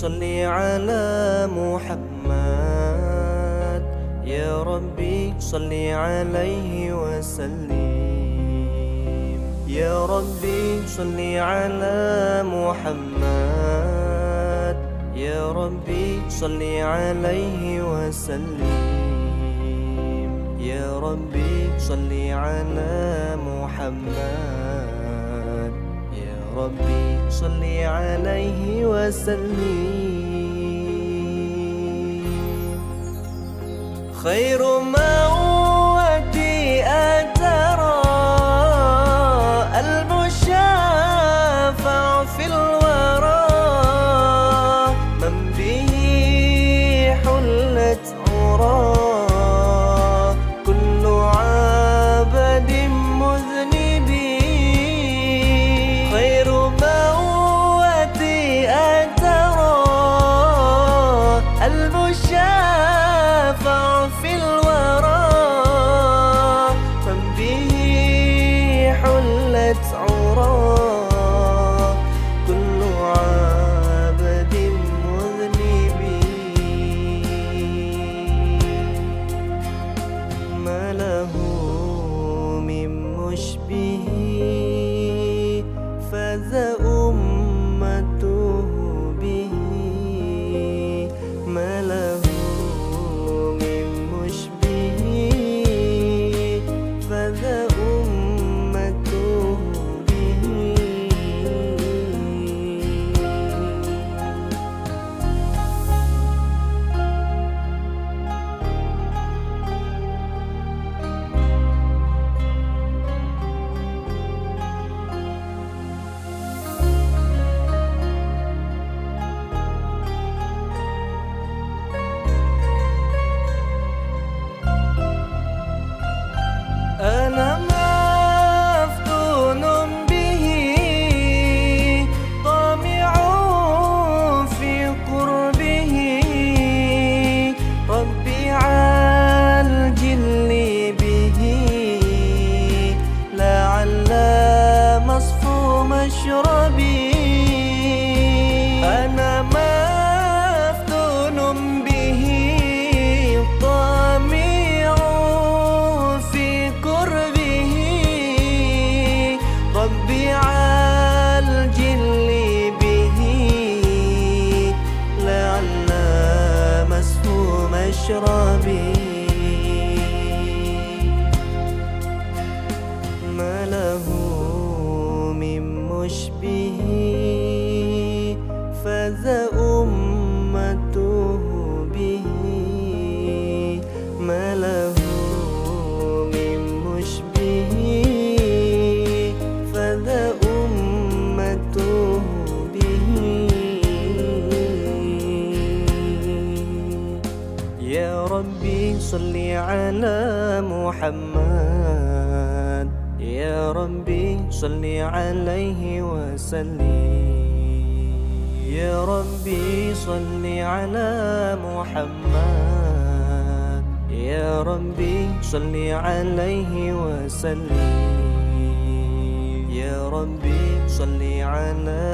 صل على محمد، يا ربي صل عليه وسلم. يا ربي صل على محمد، يا ربي صل عليه وسلم. يا ربي صل على محمد، يا ربي صل عليه وسلم. خير موتي أترى المشافع في الورى، من به حلت عرى كل عبد مذنب. خير موتي أترى المشافع في الورى، من به حلت عرى كل عبد مذنب. ما له من مشبه فذا أمته به. ما له من مشبه فذا أمته به. أنا مفتون به طامع في قربه، ربي عالجل به لعل مصفو مشربي. أنا مفتون به طامع في قربه، ربي عالجل به لعل مسفو مشربي. ما له من مشبه فذا أمته به. ما له من مشبه فذا أمته به. يا ربي صل على محمد، يا ربي صل عليه وسلم. يا ربي صل على محمد، يا ربي صل عليه وسلم. يا ربي صل على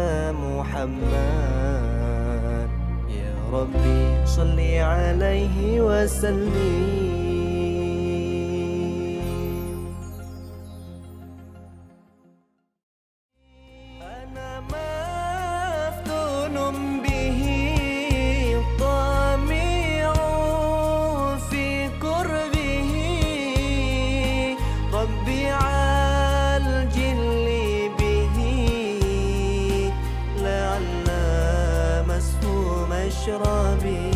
محمد، يا ربي صل عليه وسلم. أنا مفتون به طامع في قربه، ربي عالجل به لعل مسفو مشربي.